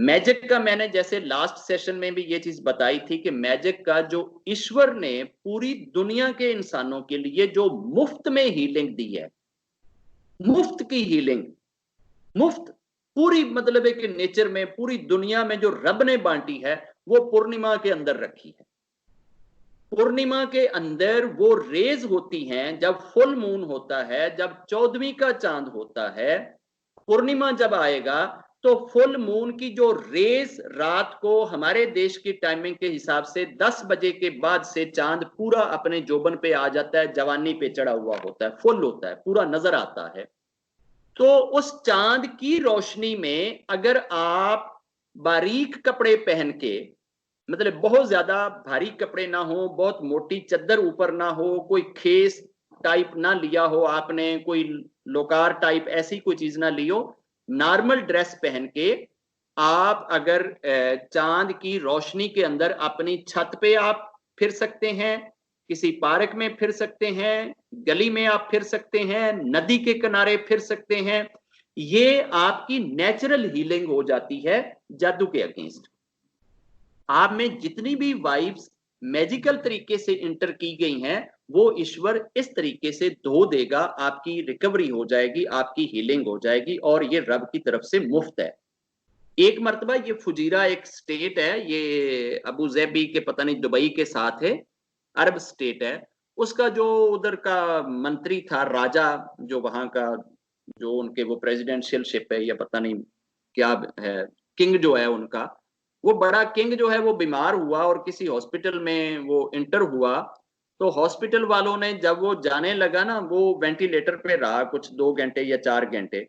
Magic का मैंने जैसे लास्ट सेशन में भी ये चीज बताई थी कि मैजिक का जो ईश्वर ने पूरी दुनिया के इंसानों के लिए जो मुफ्त में हीलिंग दी है, मुफ्त की हीलिंग, मुफ्त पूरी, मतलब है कि नेचर में पूरी दुनिया में जो रब ने बांटी है वो पूर्णिमा के अंदर रखी है। पूर्णिमा के अंदर वो रेज होती हैं जब फुल मून होता है, जब 14वीं का चांद होता है। पूर्णिमा जब आएगा तो फुल मून की जो रेज रात को हमारे देश की टाइमिंग के हिसाब से 10 बजे के बाद से चांद पूरा अपने जोबन पे आ जाता है, जवानी पे चढ़ा हुआ होता है, फुल होता है, पूरा नजर आता है। तो उस चांद की रोशनी में अगर आप बारीक कपड़े पहन के, मतलब बहुत ज्यादा भारी कपड़े ना हो, बहुत मोटी चद्दर ऊपर ना हो, कोई खेस टाइप ना लिया हो आपने, कोई लोकार टाइप ऐसी कोई चीज ना लियो, नॉर्मल ड्रेस पहन के आप अगर चांद की रोशनी के अंदर अपनी छत पे आप फिर सकते हैं, किसी पार्क में फिर सकते हैं, गली में आप फिर सकते हैं, नदी के किनारे फिर सकते हैं। ये आपकी नेचुरल हीलिंग हो जाती है जादू के अगेंस्ट। आप में जितनी भी वाइब्स मैजिकल तरीके से इंटर की गई हैं वो ईश्वर इस तरीके से धो देगा, आपकी रिकवरी हो जाएगी, आपकी हीलिंग हो जाएगी, और ये रब की तरफ से मुफ्त है। एक मर्तबा ये फुजीरा एक स्टेट है, ये अबू जैबी के पता नहीं दुबई के साथ है, अरब स्टेट है। उसका जो उधर का मंत्री था, राजा जो वहां का, जो उनके वो प्रेसिडेंशियल शिप है या पता नहीं क्या है, किंग जो है उनका, वो बड़ा किंग जो है वो बीमार हुआ और किसी हॉस्पिटल में वो इंटर हुआ। तो हॉस्पिटल वालों ने जब वो जाने लगा ना, वो वेंटिलेटर पे रहा कुछ 2 घंटे या 4 घंटे।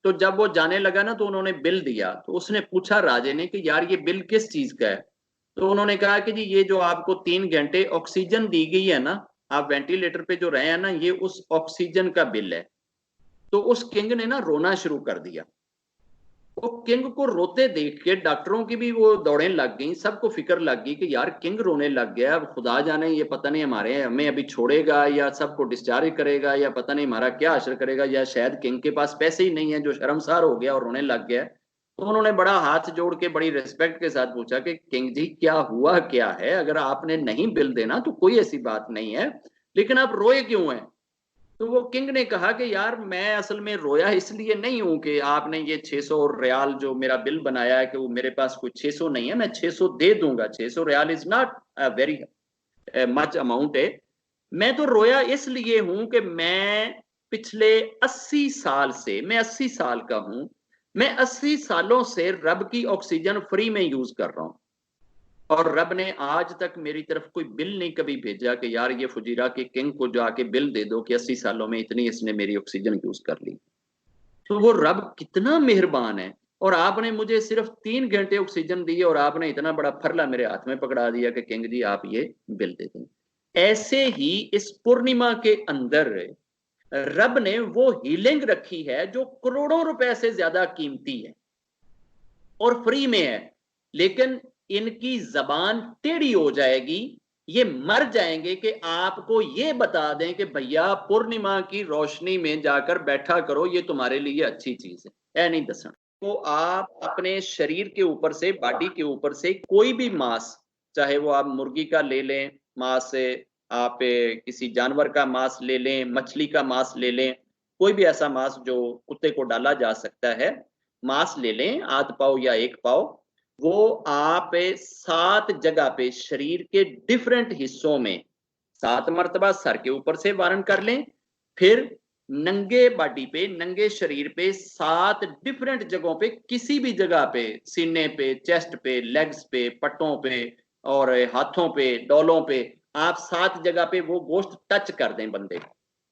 तो जब वो जाने लगा ना तो उन्होंने बिल दिया, तो उसने पूछा राजे ने कि यार ये बिल किस चीज का है। तो उन्होंने कहा कि जी ये जो आपको 3 घंटे ऑक्सीजन दी गई है ना, आप वेंटिलेटर पे जो रहे हैं ना, ये उस ऑक्सीजन का बिल है। तो उस किंग ने ना रोना शुरू कर दिया। वो किंग को रोते देख के डॉक्टरों की भी वो दौड़ें लग गई, सबको फिक्र लग गई कि यार किंग रोने लग गया, अब खुदा जाने ये पता नहीं हमें अभी छोड़ेगा या सबको डिस्चार्ज करेगा या पता नहीं हमारा क्या असर करेगा, या शायद किंग के पास पैसे ही नहीं है जो शर्मसार हो गया और रोने लग गया। तो उन्होंने बड़ा हाथ जोड़ के बड़ी रिस्पेक्ट के साथ पूछा कि किंग जी क्या हुआ क्या है, अगर आपने नहीं बिल देना तो कोई ऐसी बात नहीं है, लेकिन आप रोए क्यों हैं। तो वो किंग ने कहा कि यार मैं असल में रोया इसलिए नहीं हूं कि आपने ये 600 रियाल जो मेरा बिल बनाया है कि वो मेरे पास कोई 600 नहीं है, मैं 600 दे दूंगा, 600 riyal is not very much amount है। मैं तो रोया इसलिए हूं कि मैं पिछले 80 साल से, मैं 80 साल का हूं, मैं 80 सालों से रब की ऑक्सीजन फ्री में यूज कर रहा हूं, और रब ने आज तक मेरी तरफ कोई बिल नहीं कभी भेजा कि यार ये फुजीरा के किंग को जाके बिल दे दो कि 80 सालों में इतनी इसने मेरी ऑक्सीजन यूज कर ली। तो वो रब कितना मेहरबान है, और आपने मुझे सिर्फ 3 घंटे ऑक्सीजन दी और आपने इतना बड़ा फरला मेरे हाथ में पकड़ा दिया कि किंग जी आप ये बिल दे दें। ऐसे ही इस पूर्णिमा के अंदर रब ने वो हीलिंग रखी है जो करोड़ों रुपए से ज्यादा कीमती है और फ्री में है, लेकिन इनकी जबान टेढ़ी हो जाएगी, ये मर जाएंगे कि आपको ये बता दें कि भैया पूर्णिमा की रोशनी में जाकर बैठा करो, ये तुम्हारे लिए अच्छी चीज है, ऐ नहीं दसना। तो आप अपने शरीर के ऊपर से, बॉडी के ऊपर से कोई भी मांस, चाहे वो आप मुर्गी का ले लें मांस से, आप किसी जानवर का मांस ले लें, मछली का मांस ले लें, कोई भी ऐसा मांस जो कुत्ते को डाला जा सकता है, मांस ले लें, आध पाव या 1 पाव। वो आप 7 जगह पे शरीर के डिफरेंट हिस्सों में 7 मर्तबा सर के ऊपर से वारण कर लें, फिर नंगे बॉडी पे, नंगे शरीर पे 7 डिफरेंट जगहों पे, किसी भी जगह पे, सीने पे, चेस्ट पे, लेग्स पे, पट्टों पे और हाथों पे, डोलों पे, आप 7 जगह पे वो गोश्त टच कर दें बंदे,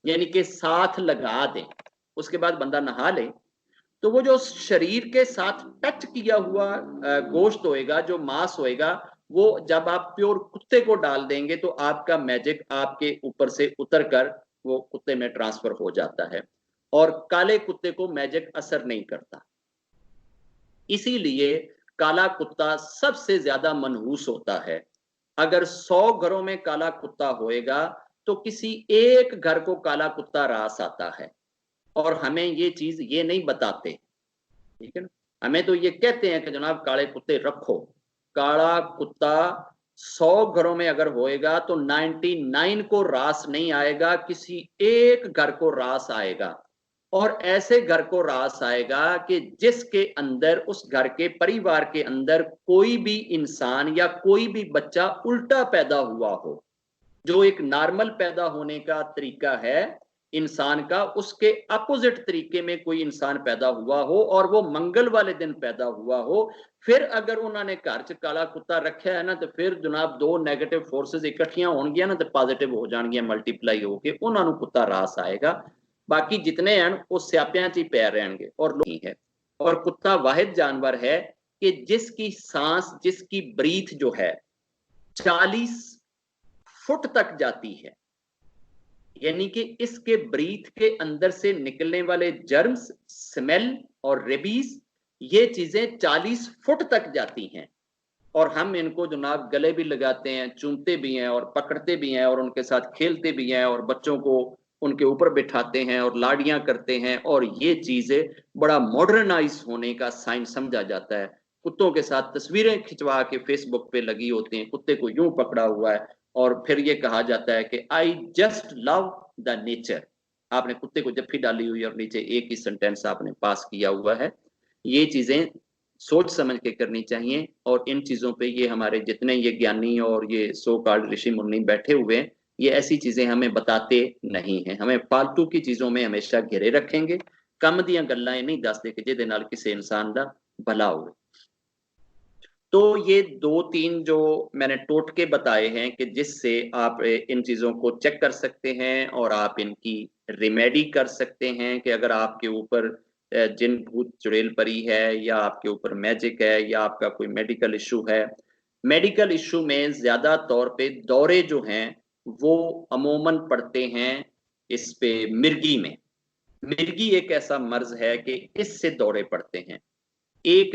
यानी कि साथ लगा दें। उसके बाद बंदा नहा ले। तो वो जो शरीर के साथ टच किया हुआ गोश्त होएगा, जो मांस होएगा, वो जब आप प्योर कुत्ते को डाल देंगे तो आपका मैजिक आपके ऊपर से उतर कर वो कुत्ते में ट्रांसफर हो जाता है, और काले कुत्ते को मैजिक असर नहीं करता। इसीलिए काला कुत्ता सबसे ज्यादा मनहूस होता है। अगर 100 घरों में काला कुत्ता होएगा तो किसी एक घर को काला कुत्ता रास आता है, और हमें ये चीज ये नहीं बताते, ठीक है ना। हमें तो ये कहते हैं कि जनाब काले कुत्ते रखो, काला कुत्ता 100 घरों में अगर होएगा तो 99 को रास नहीं आएगा, किसी एक घर को रास आएगा। और ऐसे घर को रास आएगा कि जिसके अंदर, उस घर के परिवार के अंदर कोई भी इंसान या कोई भी बच्चा उल्टा पैदा हुआ हो, जो एक नॉर्मल पैदा होने का तरीका है इंसान का, उसके अपोजिट तरीके में कोई इंसान पैदा हुआ हो और वो मंगल वाले दिन पैदा हुआ हो, फिर अगर उन्होंने घर च काला कुत्ता रखा है ना, तो फिर जनाब दो नेगेटिव फोर्सेस इकट्ठियां होंगियां ना, तो पॉजिटिव हो जाएंगे, मल्टीप्लाई होके उन्होंने कुत्ता रास आएगा। बाकी जितने हैं वो स्यापियां च ही पैर रहेंगे और लोग है। और कुत्ता वाहिद जानवर है कि जिसकी सांस, जिसकी ब्रीथ जो है 40 फुट तक जाती है, यानी कि इसके ब्रीथ के अंदर से निकलने वाले जर्म्स, स्मेल और रेबीज, ये चीजें 40 फुट तक जाती हैं। और हम इनको जनाब गले भी लगाते हैं, चूमते भी हैं और पकड़ते भी हैं और उनके साथ खेलते भी हैं और बच्चों को उनके ऊपर बिठाते हैं और लाड़ियां करते हैं। और ये चीजें बड़ा मॉडर्नाइज होने का साइन समझा जाता है। कुत्तों के साथ तस्वीरें खिंचवा के फेसबुक पे लगी होती हैं, कुत्ते को यूं पकड़ा हुआ है, और फिर ये कहा जाता है कि I just love the nature. आपने कुत्ते को जफ्फी डाली हुई और नीचे एक ही सेंटेंस आपने पास किया हुआ है। ये चीजें सोच समझ के करनी चाहिए। और इन चीजों पे ये हमारे जितने ये ज्ञानी और ये सो कॉल्ड ऋषि मुनि बैठे हुए हैं, ये ऐसी चीजें हमें बताते नहीं हैं। हमें फालतू की चीजों में हमेशा घिरे रखेंगे, कम दियां गल्लां नहीं दसदे कि जिहदे नाल किसी इंसान दा भला होवे। तो ये 2-3 जो मैंने टोटके बताए हैं कि जिससे आप इन चीजों को चेक कर सकते हैं और आप इनकी रिमेडी कर सकते हैं कि अगर आपके ऊपर जिन भूत चुड़ैल परी है या आपके ऊपर मैजिक है या आपका कोई मेडिकल इशू है। मेडिकल इशू में ज्यादा तौर पे दौरे जो हैं वो अमूमन पड़ते हैं इस पे मिर्गी में। मिर्गी एक ऐसा मर्ज है कि इससे दौरे पड़ते हैं। एक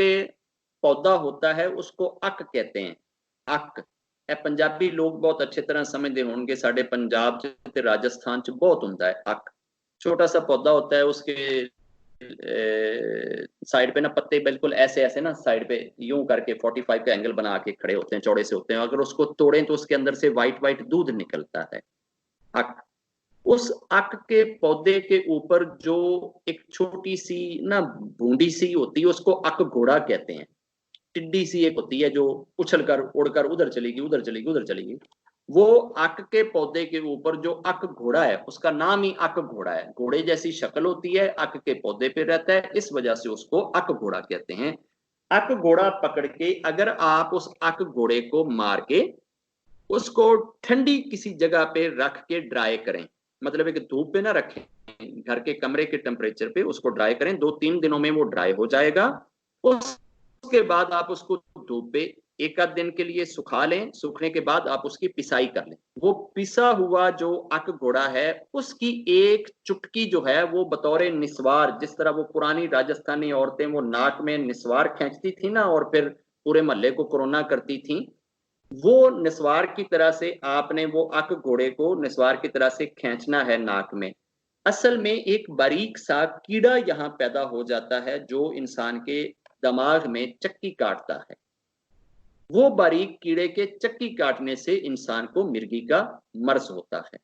पौधा होता है, उसको अक कहते हैं। अक पंजाबी लोग बहुत अच्छे तरह समझते होंगे, साढ़े पंजाब च ते राजस्थान च बहुत होता है अक। छोटा सा पौधा होता है, उसके साइड पे ना पत्ते बिल्कुल ऐसे ऐसे ना साइड पे यूं करके 45 का एंगल बना के खड़े होते हैं, चौड़े से होते हैं। अगर उसको तोड़ें तो उसके अंदर से व्हाइट व्हाइट दूध निकलता है, अक। उस अक के पौधे के ऊपर जो एक छोटी सी ना बूंदी सी होती है, उसको अक घोड़ा कहते हैं। टिड्डी सी एक होती है जो उछल कर उड़कर उधर चलेगी, उधर चलेगी, उधर चलेगी। वो अक के पौधे के ऊपर जो अक घोड़ा है, उसका नाम ही अक घोड़ा है। घोड़े जैसी शक्ल होती है, अक के पौधे पे रहता है, इस वजह से उसको अक घोड़ा कहते हैं। अक घोड़ा पकड़ के अगर आप उस अक घोड़े को मार के उसको ठंडी किसी जगह पे रख के ड्राई करें, मतलब एक धूप पे ना रखें, घर के कमरे के टेम्परेचर पे उसको ड्राई करें, 2-3 दिनों में वो ड्राई हो जाएगा। उसके बाद आप उसको धूप पे एक आध दिन के लिए सुखा लें। सूखने के बाद आप उसकी पिसाई कर लें। वो पिसा हुआ जो अक घोड़ा है, उसकी एक चुटकी जो है वो बतौर निस्वार, जिस तरह वो पुरानी राजस्थानी औरतें वो नाक में निस्वार खींचती थी ना और फिर पूरे मोहल्ले को कोरोना करती थी, वो निस्वार की तरह से आपने वो अक घोड़े को निस्वार की तरह से खींचना है नाक में। असल में एक बारीक सा कीड़ा यहाँ पैदा हो जाता है जो इंसान के दिमाग में चक्की काटता है। वो बारीक कीड़े के चक्की काटने से इंसान को मिर्गी का मर्ज होता है।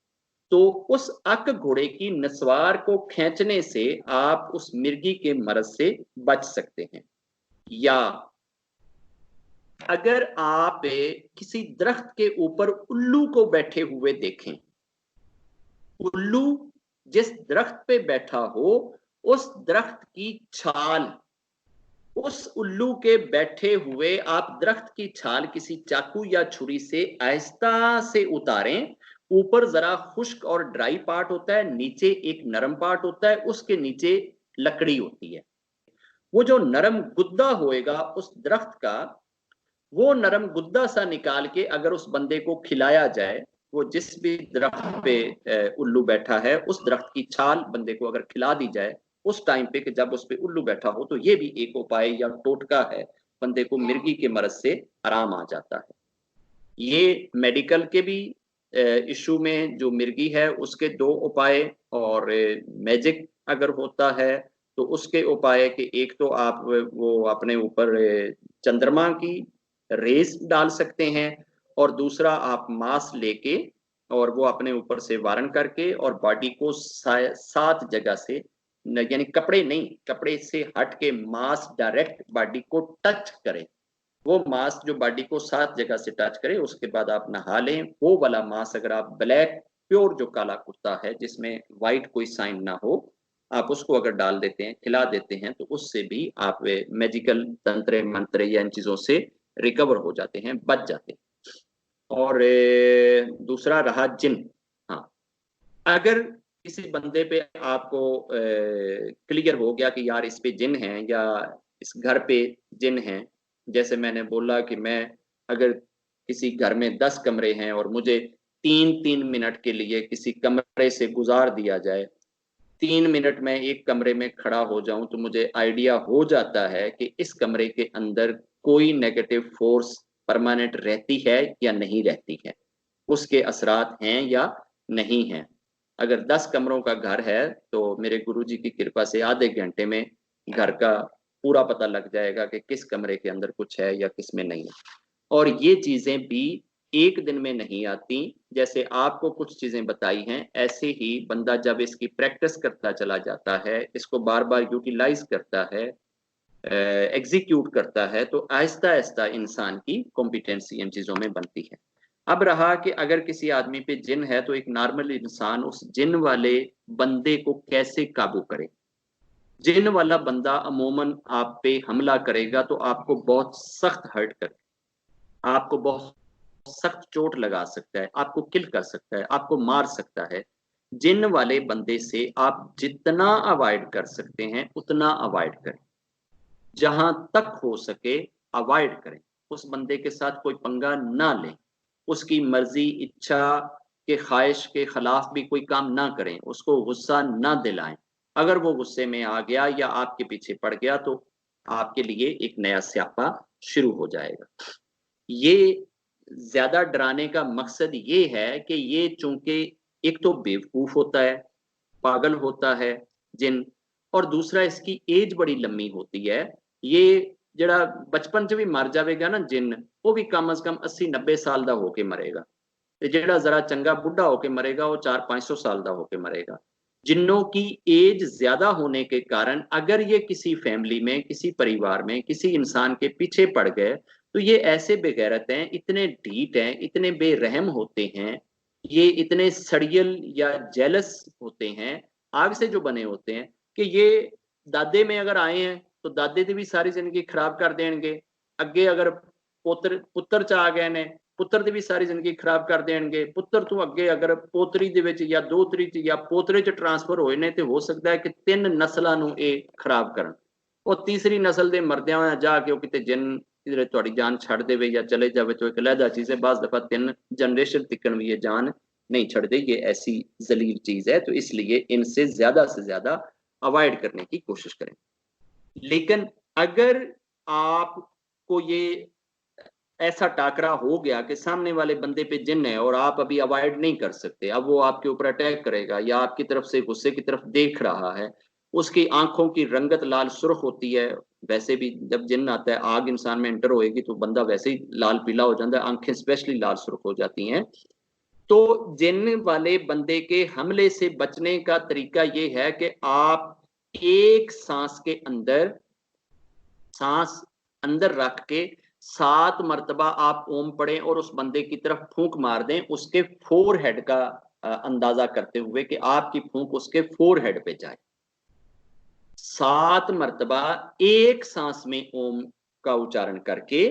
तो उस अक घोड़े की नस्वार को खींचने से आप उस मिर्गी के मर्ज से बच सकते हैं। या अगर आप किसी दरख्त के ऊपर उल्लू को बैठे हुए देखें, उल्लू जिस दरख्त पे बैठा हो, उस दरख्त की छाल, उस उल्लू के बैठे हुए आप दरख्त की छाल किसी चाकू या छुरी से आहिस्ता से उतारें। ऊपर जरा खुश्क और ड्राई पार्ट होता है, नीचे एक नरम पार्ट होता है, उसके नीचे लकड़ी होती है। वो जो नरम गुद्दा होएगा उस दरख्त का, वो नरम गुद्दा सा निकाल के अगर उस बंदे को खिलाया जाए, वो जिस भी दरख्त पे उल्लू बैठा है उस दरख्त की छाल बंदे को अगर खिला दी जाए उस टाइम पे कि जब उस पे उल्लू बैठा हो, तो ये भी एक उपाय या टोटका है, बंदे को मिर्गी के मर्ज से आराम आ जाता है। ये मेडिकल के भी इशू में जो मिर्गी है उसके 2 उपाय, और मैजिक अगर होता है तो उसके उपाय कि एक तो आप वो अपने ऊपर चंद्रमा की रेस डाल सकते हैं, और दूसरा आप मांस लेके और वो अपने ऊपर से वारण करके और बॉडी को 7 जगह से, यानी कपड़े नहीं, कपड़े से हट के मांस डायरेक्ट बॉडी को टच करे, वो मांस जो बॉडी को 7 जगह से टच करे, उसके बाद आप नहा लें। वो वाला मांस अगर आप ब्लैक प्योर जो काला कुर्ता है जिसमें व्हाइट कोई साइन ना हो, आप उसको अगर डाल देते हैं, खिला देते हैं, तो उससे भी आप मैजिकल तंत्र मंत्र या इन चीजों से रिकवर हो जाते हैं, बच जाते हैं। और दूसरा रहा जिन। हाँ, अगर किसी बंदे पे आपको क्लियर हो गया कि यार इस पे जिन है या इस घर पे जिन है, जैसे मैंने बोला कि मैं अगर किसी घर में 10 कमरे हैं और मुझे 3-3 मिनट के लिए किसी कमरे से गुजार दिया जाए, 3 मिनट में एक कमरे में खड़ा हो जाऊं, तो मुझे आइडिया हो जाता है कि इस कमरे के अंदर कोई नेगेटिव फोर्स परमानेंट रहती है या नहीं रहती है, उसके असरात हैं या नहीं हैं। अगर 10 कमरों का घर है तो मेरे गुरुजी की कृपा से आधे घंटे में घर का पूरा पता लग जाएगा कि किस कमरे के अंदर कुछ है या किस में नहीं है। और ये चीजें भी एक दिन में नहीं आती। जैसे आपको कुछ चीजें बताई हैं, ऐसे ही बंदा जब इसकी प्रैक्टिस करता चला जाता है, इसको बार बार यूटिलाइज करता है, एग्जीक्यूट करता है, तो आहिस्ता आहिस्ता इंसान की कॉम्पिटेंसी इन चीजों में बनती है। अब रहा कि अगर किसी आदमी पे जिन है तो एक नॉर्मल इंसान उस जिन वाले बंदे को कैसे काबू करे। जिन वाला बंदा अमूमन आप पे हमला करेगा तो आपको बहुत सख्त हर्ट कर, आपको बहुत सख्त चोट लगा सकता है, आपको किल कर सकता है, आपको मार सकता है। जिन वाले बंदे से आप जितना अवॉइड कर सकते हैं उतना अवॉइड करें, जहां तक हो सके अवॉइड करें। उस बंदे के साथ कोई पंगा ना लें, उसकी मर्जी इच्छा के ख्वाहिश के खिलाफ भी कोई काम ना करें, उसको गुस्सा ना दिलाएं। अगर वो गुस्से में आ गया या आपके पीछे पड़ गया तो आपके लिए एक नया स्यापा शुरू हो जाएगा। ये ज्यादा डराने का मकसद ये है कि ये चूंकि एक तो बेवकूफ होता है, पागल होता है जिन, और दूसरा इसकी एज बड़ी लंबी होती है। ये जड़ा बचपन च भी मर जाएगा ना जिन, वो भी कम अज कम 80-90 साल का होके मरेगा, ते जेड़ा जरा चंगा बुढ़ा होके मरेगा वो 400-500 साल का होके मरेगा। जिन्नों की एज ज्यादा होने के कारण अगर ये किसी फैमिली में, किसी परिवार में, किसी इंसान के पीछे पड़ गए, तो ये ऐसे बेगैरत हैं, इतने ढीठ हैं, इतने बेरहम होते हैं, ये इतने सड़ियल या जेलस होते हैं, आग से जो बने होते हैं, कि ये दादे में अगर आए हैं तो दादे की भी सारी जिंदगी खराब कर देंगे। अगे अगर पुत्र पुत्र च आ गए ने, पुत्र की भी सारी जिंदगी खराब कर देंगे। पुत्र तो अगे अगर पोतरी दे विच या दोतरी च या पोतरे च ट्रांसफर होए ने, तो हो सकता है कि 3 नस्लों को ये खराब करन, और तीसरी नस्ल के मरद्या जाके वो किते जिन किधरे तुहाडी जान छड़ देवे या चले जावे, तो एक अलहदा चीज है। बाज़ दफा 3 जनरेशन तिकन भी ये जान नहीं छड़ते, ये ऐसी जलील चीज है। तो इसलिए इनसे ज्यादा अवॉइड करने की कोशिश करें। लेकिन अगर आपको ये ऐसा टाकरा हो गया कि सामने वाले बंदे पे जिन है और आप अभी अवॉइड नहीं कर सकते, अब वो आपके ऊपर अटैक करेगा या आपकी तरफ से गुस्से की तरफ देख रहा है, उसकी आंखों की रंगत लाल सुर्ख होती है। वैसे भी जब जिन आता है, आग इंसान में एंटर होएगी तो बंदा वैसे ही लाल पीला हो जाता है, आंखें स्पेशली लाल सुर्ख हो जाती हैं। तो जिन वाले बंदे के हमले से बचने का तरीका ये है कि आप एक सांस के अंदर, सांस अंदर रख के 7 मरतबा आप ओम पढ़ें और उस बंदे की तरफ फूंक मार दें, उसके फोरहेड का अंदाजा करते हुए कि आपकी फूंक उसके फोरहेड पे जाए। 7 मरतबा एक सांस में ओम का उच्चारण करके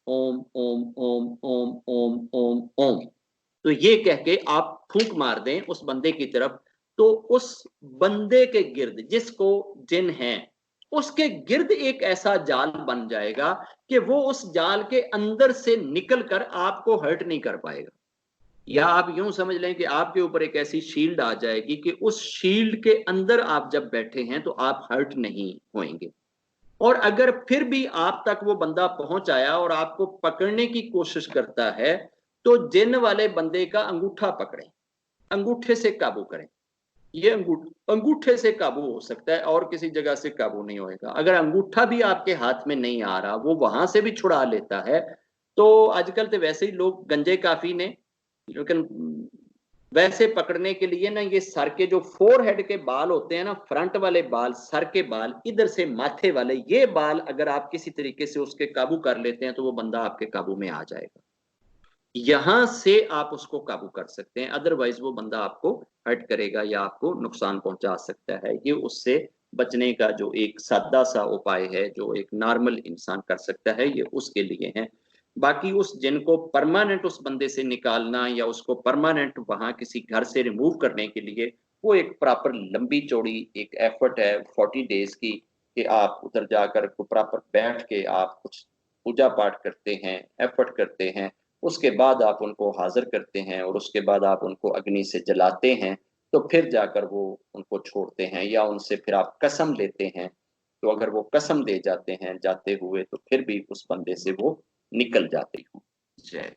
ओम ओम ओम ओम ओम ओम ओम, तो ये कह के आप फूंक मार दें उस बंदे की तरफ, तो उस बंदे के गिर्द जिसको जिन है, उसके गिर्द एक ऐसा जाल बन जाएगा कि वो उस जाल के अंदर से निकलकर आपको हर्ट नहीं कर पाएगा। या आप यूं समझ लें कि आपके ऊपर एक ऐसी शील्ड आ जाएगी कि उस शील्ड के अंदर आप जब बैठे हैं तो आप हर्ट नहीं होंगे। और अगर फिर भी आप तक वो बंदा पहुंच आया और आपको पकड़ने की कोशिश करता है, तो जिन वाले बंदे का अंगूठा पकड़ें, अंगूठे से काबू करें। ये अंगूठे से काबू हो सकता है और किसी जगह से काबू नहीं होएगा। अगर अंगूठा भी आपके हाथ में नहीं आ रहा, वो वहां से भी छुड़ा लेता है, तो आजकल तो वैसे ही लोग गंजे काफी ने, लेकिन वैसे पकड़ने के लिए ना, ये सर के जो फोरहेड के बाल होते हैं ना, फ्रंट वाले बाल, सर के बाल, इधर से माथे वाले ये बाल, अगर आप किसी तरीके से उसके काबू कर लेते हैं तो वो बंदा आपके काबू में आ जाएगा। यहां से आप उसको काबू कर सकते हैं, अदरवाइज वो बंदा आपको हर्ट करेगा या आपको नुकसान पहुंचा सकता है। ये उससे बचने का जो एक सादा सा उपाय है, जो एक नॉर्मल इंसान कर सकता है, ये उसके लिए है। बाकी उस जिन को परमानेंट उस बंदे से निकालना या उसको परमानेंट वहां किसी घर से रिमूव करने के लिए, वो एक प्रॉपर लंबी चौड़ी एक एफर्ट है 40 डेज की, कि आप उधर जाकर प्रॉपर बैठ के आप कुछ पूजा पाठ करते हैं, एफर्ट करते हैं, उसके बाद आप उनको हाजिर करते हैं और उसके बाद आप उनको अग्नि से जलाते हैं, तो फिर जाकर वो उनको छोड़ते हैं, या उनसे फिर आप कसम लेते हैं। तो अगर वो कसम दे जाते हैं जाते हुए, तो फिर भी उस बंदे से वो निकल जाते हैं। जय